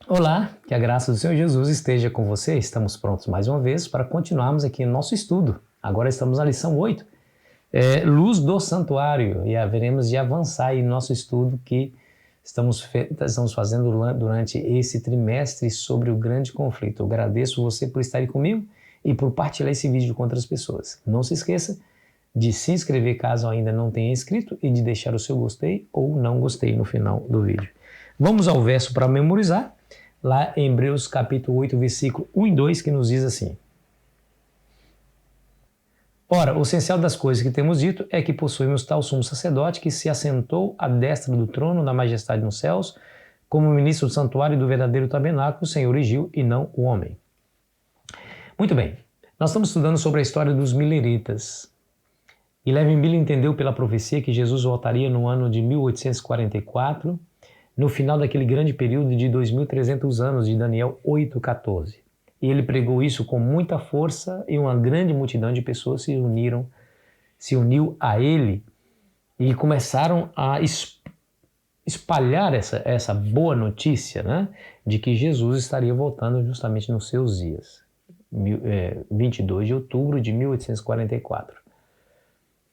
Olá, que a graça do Senhor Jesus esteja com você. Estamos prontos mais uma vez para continuarmos aqui no nosso estudo. Agora estamos na lição 8, Luz do Santuário, e haveremos de avançar aí no nosso estudo que estamos fazendo durante esse trimestre sobre o grande conflito. Eu agradeço você por estar aí comigo e por partilhar esse vídeo com outras pessoas. Não se esqueça de se inscrever caso ainda não tenha inscrito e de deixar o seu gostei ou não gostei no final do vídeo. Vamos ao verso para memorizar, lá em Hebreus capítulo 8, versículo 1 e 2, que nos diz assim: Ora, o essencial das coisas que temos dito é que possuímos tal sumo sacerdote que se assentou à destra do trono da majestade nos céus, como ministro do santuário e do verdadeiro tabernáculo, o Senhor erigiu e não o homem. Muito bem, nós estamos estudando sobre a história dos mileritas. E Levi Miller entendeu pela profecia que Jesus voltaria no ano de 1844, no final daquele grande período de 2.300 anos de Daniel 8,14. E ele pregou isso com muita força e uma grande multidão de pessoas se uniu a ele e começaram a espalhar essa boa notícia, né, de que Jesus estaria voltando justamente nos seus dias, 22 de outubro de 1844.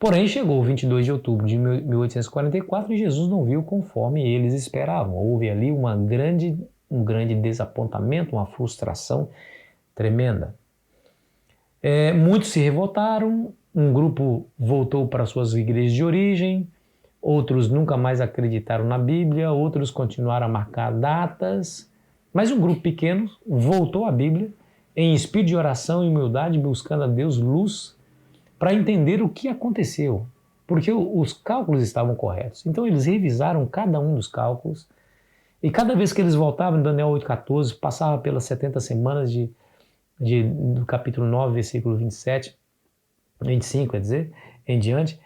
Porém, chegou o 22 de outubro de 1844 e Jesus não viu conforme eles esperavam. Houve ali um grande desapontamento, uma frustração tremenda. Muitos se revoltaram, um grupo voltou para suas igrejas de origem, outros nunca mais acreditaram na Bíblia, outros continuaram a marcar datas, mas um grupo pequeno voltou à Bíblia em espírito de oração e humildade, buscando a Deus luz para entender o que aconteceu, porque os cálculos estavam corretos. Então eles revisaram cada um dos cálculos, e cada vez que eles voltavam, em Daniel 8,14, passava pelas 70 semanas do capítulo 9, versículo 25, quer dizer, em diante,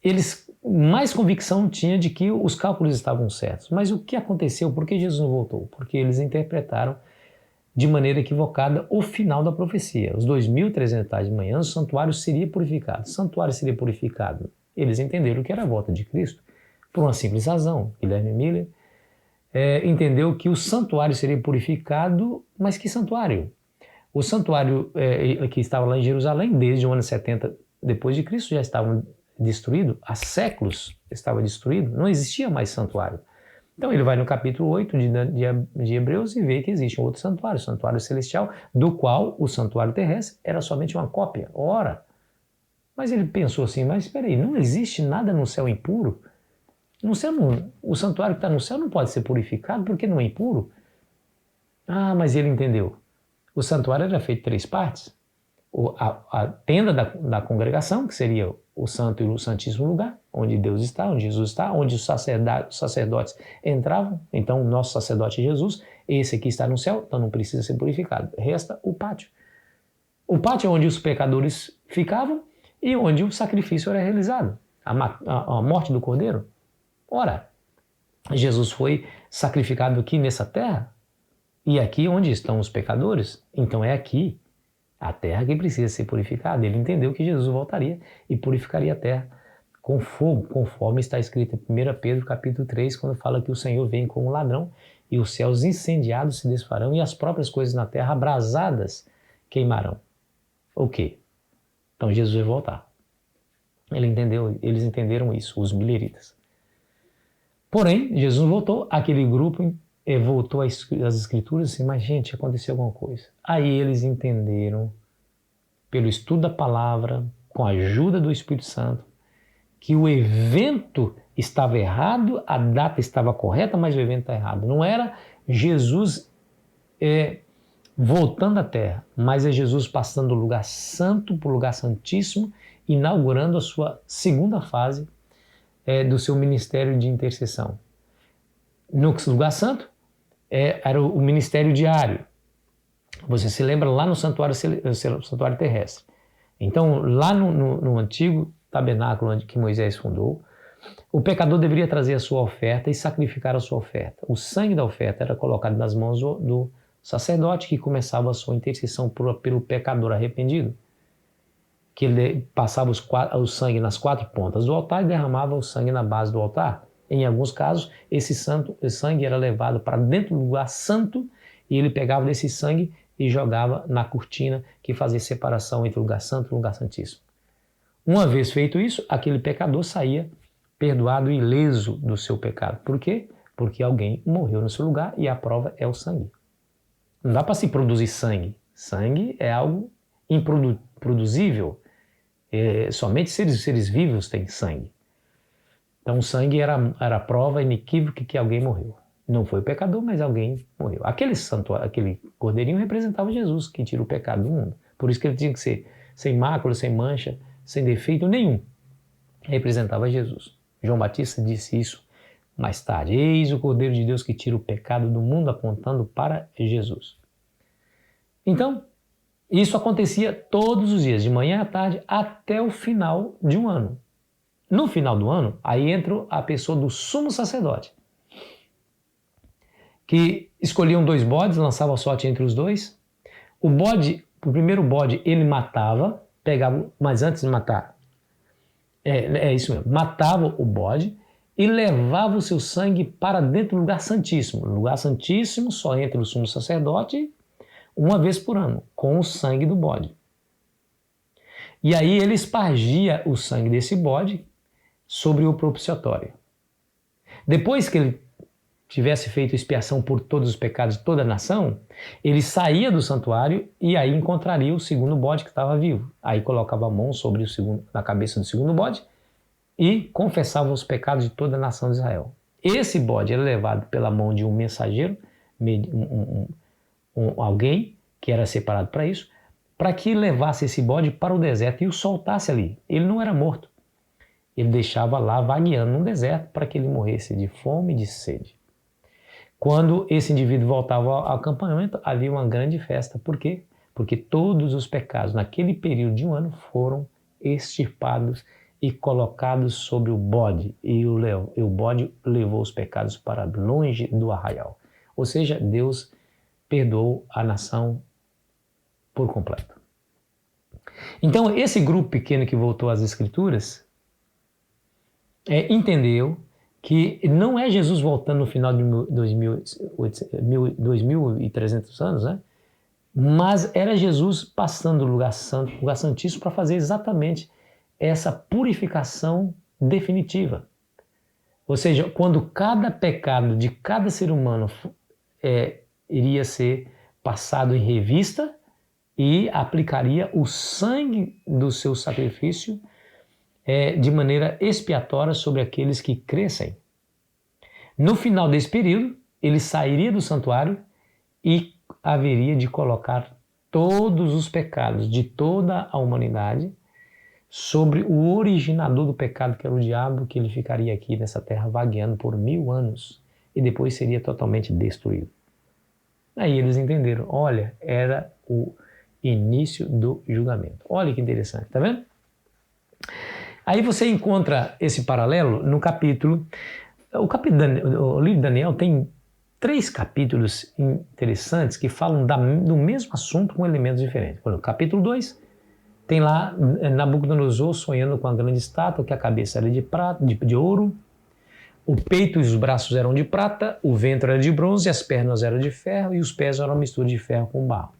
eles mais convicção tinham de que os cálculos estavam certos. Mas o que aconteceu? Por que Jesus não voltou? Porque eles interpretaram de maneira equivocada o final da profecia. Os 2.300 de manhã, o santuário seria purificado. O santuário seria purificado. Eles entenderam que era a volta de Cristo por uma simples razão. Guilherme Miller entendeu que o santuário seria purificado, mas que santuário? O santuário que estava lá em Jerusalém, desde o ano 70 depois de Cristo, já estava destruído. Há séculos estava destruído. Não existia mais santuário. Então ele vai no capítulo 8 de Hebreus e vê que existe um outro santuário, o santuário celestial, do qual o santuário terrestre era somente uma cópia. Ora, mas ele pensou assim, mas espera aí, não existe nada no céu impuro? No céu o santuário que está no céu não pode ser purificado porque não é impuro? Ah, mas ele entendeu. O santuário era feito de 3 partes. A tenda da congregação, que seria o santo e o santíssimo lugar, onde Deus está, onde Jesus está, onde os sacerdotes entravam. Então o nosso sacerdote é Jesus, esse aqui está no céu, então não precisa ser purificado. Resta o pátio. O pátio é onde os pecadores ficavam e onde o sacrifício era realizado, a morte do cordeiro. Ora, Jesus foi sacrificado aqui nessa terra, e aqui onde estão os pecadores, então é aqui a terra que precisa ser purificada. Ele entendeu que Jesus voltaria e purificaria a terra com fogo, conforme está escrito em 1 Pedro capítulo 3, quando fala que o Senhor vem como um ladrão e os céus incendiados se desfarão e as próprias coisas na terra abrasadas queimarão. O quê? Então Jesus vai voltar. Eles entenderam isso, os mileritas. Porém, Jesus voltou, aquele grupo voltou às escrituras assim, mas gente, aconteceu alguma coisa. Aí eles entenderam, pelo estudo da palavra, com a ajuda do Espírito Santo, que o evento estava errado, a data estava correta, mas o evento está errado. Não era Jesus voltando à terra, mas é Jesus passando do lugar santo para o lugar santíssimo, inaugurando a sua segunda fase do seu ministério de intercessão. No lugar santo, era o ministério diário. Você se lembra lá no santuário terrestre. Então, lá no antigo tabernáculo que Moisés fundou, o pecador deveria trazer a sua oferta e sacrificar a sua oferta. O sangue da oferta era colocado nas mãos do sacerdote, que começava a sua intercessão pelo pecador arrependido, que ele passava o sangue nas 4 pontas do altar e derramava o sangue na base do altar. Em alguns casos, esse sangue era levado para dentro do lugar santo e ele pegava desse sangue e jogava na cortina que fazia separação entre o lugar santo e o lugar santíssimo. Uma vez feito isso, aquele pecador saía perdoado e ileso do seu pecado. Por quê? Porque alguém morreu no seu lugar e a prova é o sangue. Não dá para se produzir sangue. Sangue é algo improduzível. Somente seres vivos têm sangue. Então o sangue era a prova inequívoca que alguém morreu. Não foi o pecador, mas alguém morreu. Aquele cordeirinho representava Jesus, que tira o pecado do mundo. Por isso que ele tinha que ser sem mácula, sem mancha, sem defeito nenhum. Representava Jesus. João Batista disse isso mais tarde. Eis o Cordeiro de Deus que tira o pecado do mundo, apontando para Jesus. Então, isso acontecia todos os dias, de manhã à tarde, até o final de um ano. No final do ano, aí entra a pessoa do sumo sacerdote, que escolhiam 2 bodes, lançava sorte entre os 2. O primeiro bode, ele matava, pegava, mas antes de matar, isso mesmo, matava o bode e levava o seu sangue para dentro do lugar santíssimo. O lugar santíssimo só entra o sumo sacerdote uma vez por ano, com o sangue do bode. E aí ele espargia o sangue desse bode sobre o propiciatório. Depois que ele tivesse feito expiação por todos os pecados de toda a nação, ele saía do santuário e aí encontraria o segundo bode que estava vivo. Aí colocava a mão na cabeça do segundo bode e confessava os pecados de toda a nação de Israel. Esse bode era levado pela mão de um mensageiro, alguém que era separado para isso, para que levasse esse bode para o deserto e o soltasse ali. Ele não era morto. Ele deixava lá vagueando no deserto para que ele morresse de fome e de sede. Quando esse indivíduo voltava ao acampamento, havia uma grande festa. Por quê? Porque todos os pecados naquele período de um ano foram extirpados e colocados sobre o bode. E o bode levou os pecados para longe do arraial. Ou seja, Deus perdoou a nação por completo. Então, esse grupo pequeno que voltou às Escrituras entendeu que não é Jesus voltando no final de 2.300 anos, né? Mas era Jesus passando do lugar santo, lugar santíssimo, para fazer exatamente essa purificação definitiva. Ou seja, quando cada pecado de cada ser humano iria ser passado em revista e aplicaria o sangue do seu sacrifício de maneira expiatória sobre aqueles que crescem. No final desse período, ele sairia do santuário e haveria de colocar todos os pecados de toda a humanidade sobre o originador do pecado, que era o diabo, que ele ficaria aqui nessa terra vagueando por 1000 anos e depois seria totalmente destruído. Aí eles entenderam, olha, era o início do julgamento. Olha que interessante, tá vendo? Aí você encontra esse paralelo no capítulo... O livro de Daniel tem 3 capítulos interessantes que falam do mesmo assunto com elementos diferentes. No capítulo 2, tem lá Nabucodonosor sonhando com a grande estátua, que a cabeça era de prata, de ouro, o peito e os braços eram de prata, o ventre era de bronze, as pernas eram de ferro e os pés eram uma mistura de ferro com barro.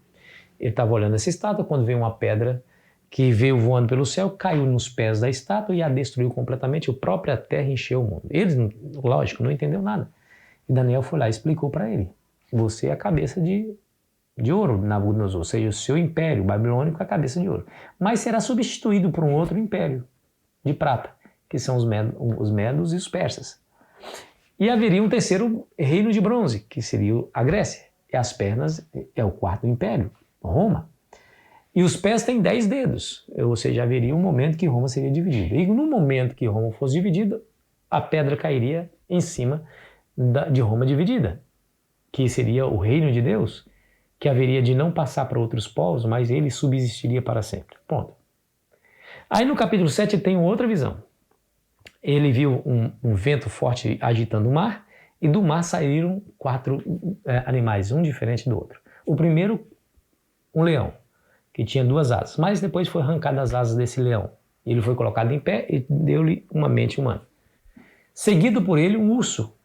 Ele estava olhando essa estátua quando veio uma pedra que veio voando pelo céu, caiu nos pés da estátua e a destruiu completamente, a própria terra encheu o mundo. Eles, lógico, não entenderam nada. E Daniel foi lá e explicou para ele, você é a cabeça de ouro, Nabucodonosor, ou seja, o seu império babilônico é a cabeça de ouro. Mas será substituído por um outro império de prata, que são os medos e os persas. E haveria um terceiro reino de bronze, que seria a Grécia. E as pernas é o 4º império, Roma. E os pés têm 10 dedos, ou seja, haveria um momento que Roma seria dividida. E no momento que Roma fosse dividida, a pedra cairia em cima de Roma dividida, que seria o reino de Deus, que haveria de não passar para outros povos, mas ele subsistiria para sempre. Ponto. Aí no capítulo 7 tem outra visão. Ele viu um vento forte agitando o mar, e do mar saíram 4 animais, um diferente do outro. O primeiro, um leão, que tinha 2 asas, mas depois foi arrancado as asas desse leão. Ele foi colocado em pé e deu-lhe uma mente humana. seguido por ele um urso,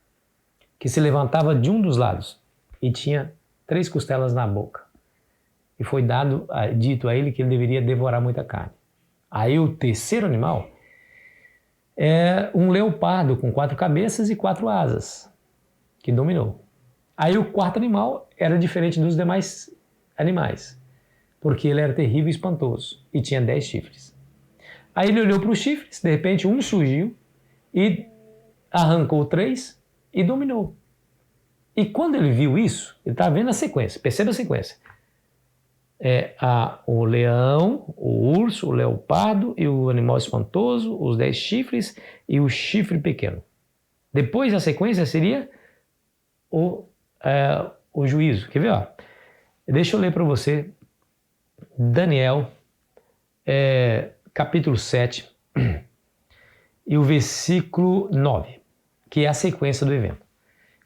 que se levantava de um dos lados e tinha 3 costelas na boca. E foi dito a ele que ele deveria devorar muita carne. Aí o terceiro animal é um leopardo com 4 cabeças e 4 asas, que dominou. Aí o quarto animal era diferente dos demais animais, porque ele era terrível e espantoso e tinha 10 chifres. Aí ele olhou para os chifres, de repente um surgiu e arrancou 3 e dominou. E quando ele viu isso, ele estava vendo a sequência, perceba a sequência. O leão, o urso, o leopardo e o animal espantoso, os 10 chifres e o chifre pequeno. Depois a sequência seria o juízo. Quer ver? Ó? Deixa eu ler para você Daniel, capítulo 7 e o versículo 9, que é a sequência do evento.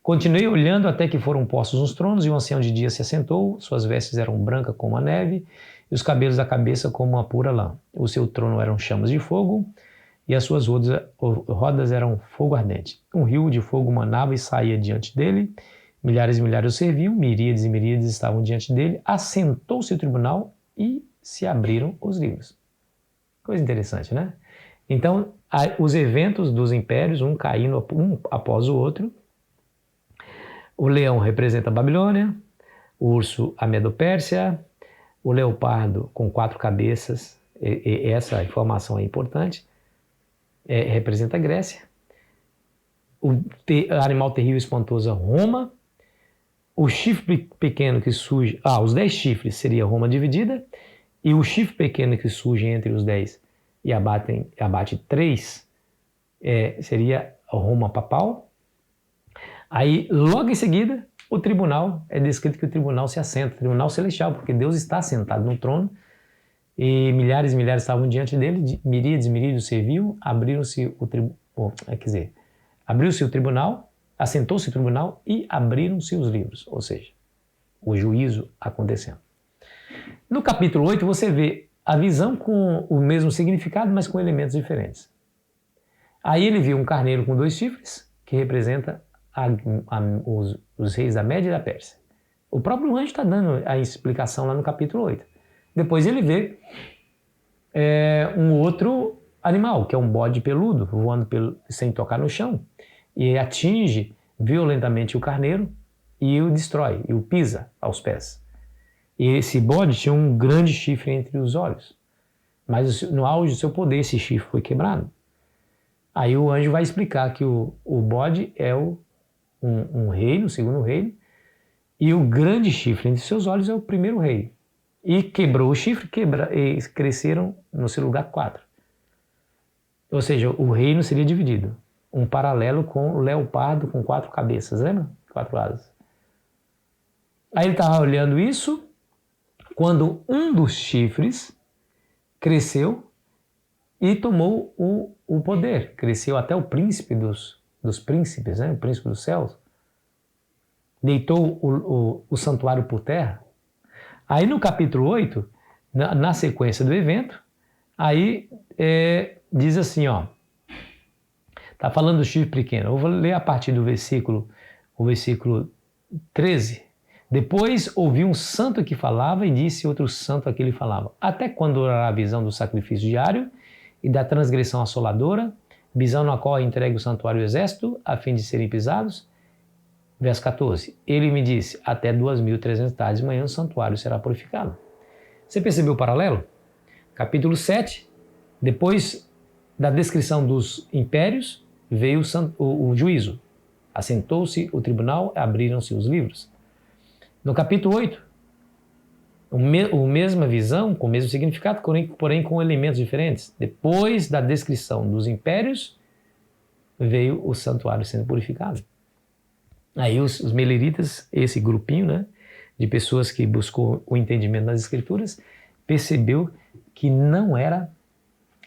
Continuei olhando até que foram postos uns tronos, e um ancião de dia se assentou. Suas vestes eram brancas como a neve, e os cabelos da cabeça como uma pura lã. O seu trono eram chamas de fogo, e as suas rodas eram fogo ardente. Um rio de fogo manava e saía diante dele. Milhares e milhares o serviam, miríades e miríades estavam diante dele. Assentou-se o tribunal e se abriram os livros. Coisa interessante, né? Então, os eventos dos impérios, um caindo um após o outro. O leão representa a Babilônia, o urso a Medo-Pérsia, o leopardo com 4 cabeças, essa informação é importante, representa a Grécia. O animal terrível e espantoso é Roma. O chifre pequeno que surge, os 10 chifres seria Roma dividida, e o chifre pequeno que surge entre os 10 e abate 3 seria Roma papal. Aí, logo em seguida, o tribunal, é descrito que o tribunal se assenta, tribunal celestial, porque Deus está sentado no trono, e milhares e milhares estavam diante dele, miríades e miríades o serviam, abriu-se o tribunal, assentou-se o tribunal e abriram-se os livros, ou seja, o juízo acontecendo. No capítulo 8 você vê a visão com o mesmo significado, mas com elementos diferentes. Aí ele viu um carneiro com 2 chifres, que representa os reis da Média e da Pérsia. O próprio anjo está dando a explicação lá no capítulo 8. Depois ele vê um outro animal, que é um bode peludo, voando sem tocar no chão, e atinge violentamente o carneiro e o destrói, e o pisa aos pés. E esse bode tinha um grande chifre entre os olhos, mas no auge do seu poder esse chifre foi Aí o anjo vai explicar que o bode é um reino, o segundo reino, e o grande chifre entre seus olhos é o primeiro rei. E quebrou o chifre, e cresceram no seu lugar 4. Ou seja, o reino seria dividido. Um paralelo com o leopardo com 4 cabeças, lembra? 4 asas. Aí ele estava olhando isso, quando um dos chifres cresceu e tomou o poder. Cresceu até o príncipe dos príncipes, né? O príncipe dos céus. Deitou o santuário por terra. Aí no capítulo 8, na sequência do evento, aí diz assim, está falando do chifre pequeno. Eu vou ler a partir do versículo 13. Depois ouvi um santo que falava e disse outro santo a que ele falava. Até quando durará a visão do sacrifício diário e da transgressão assoladora, visão na qual entregue o santuário e o exército, a fim de serem pisados? Verso 14. Ele me disse, até 2.300 tardes de manhã o santuário será purificado. Você percebeu o paralelo? Capítulo 7, depois da descrição dos impérios, veio o juízo. Assentou-se o tribunal, abriram-se os livros. No capítulo 8, a mesma visão, com o mesmo significado, porém com elementos diferentes. Depois da descrição dos impérios, veio o santuário sendo purificado. Aí os meleritas, esse grupinho, né, de pessoas que buscou o entendimento das Escrituras, percebeu que não era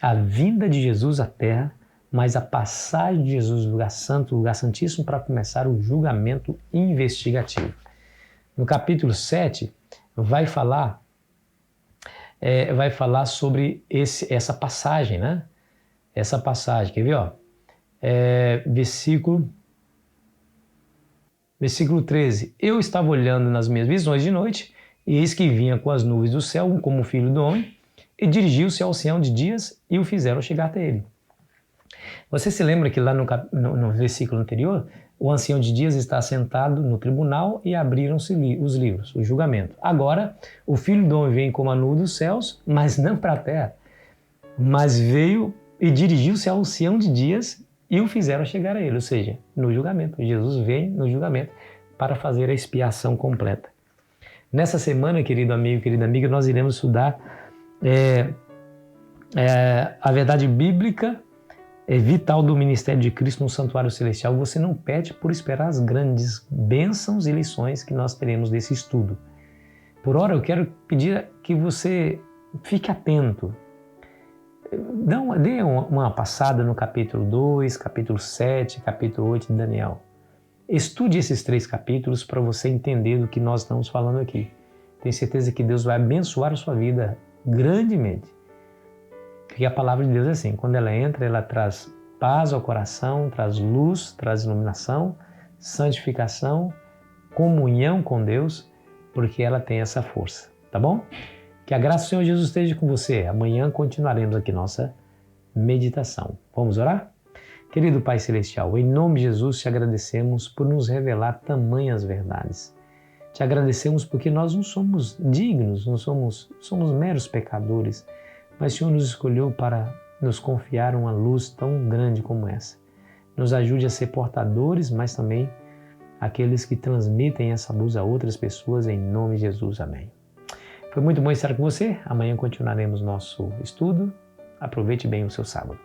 a vinda de Jesus à Terra, mas a passagem de Jesus do lugar santo, lugar santíssimo, para começar o julgamento investigativo. No capítulo 7, vai falar sobre essa passagem, né? Essa passagem, quer ver? Versículo 13. Eu estava olhando nas minhas visões de noite, e eis que vinha com as nuvens do céu, como o filho do homem, e dirigiu-se ao ancião de dias, e o fizeram chegar até ele. Você se lembra que lá no versículo anterior, o ancião de dias está sentado no tribunal e abriram-se os livros, o julgamento. Agora, o filho do homem vem como a nuvem dos céus, mas não para a terra, mas veio e dirigiu-se ao ancião de dias e o fizeram chegar a ele, ou seja, no julgamento. Jesus vem no julgamento para fazer a expiação completa. Nessa semana, querido amigo, querida amiga, nós iremos estudar a verdade bíblica vital do ministério de Cristo no santuário celestial. Você não perde por esperar as grandes bênçãos e lições que nós teremos desse estudo. Por ora, eu quero pedir que você fique atento. Dê uma passada no capítulo 2, capítulo 7, capítulo 8 de Daniel. Estude esses 3 capítulos para você entender do que nós estamos falando aqui. Tenho certeza que Deus vai abençoar a sua vida grandemente. Porque a palavra de Deus é assim, quando ela entra, ela traz paz ao coração, traz luz, traz iluminação, santificação, comunhão com Deus, porque ela tem essa força, tá bom? Que a graça do Senhor Jesus esteja com você. Amanhã continuaremos aqui nossa meditação. Vamos orar? Querido Pai Celestial, em nome de Jesus te agradecemos por nos revelar tamanhas verdades. Te agradecemos porque nós não somos dignos, não somos meros pecadores, mas o Senhor nos escolheu para nos confiar uma luz tão grande como essa. Nos ajude a ser portadores, mas também aqueles que transmitem essa luz a outras pessoas, em nome de Jesus. Amém. Foi muito bom estar com você. Amanhã continuaremos nosso estudo. Aproveite bem o seu sábado.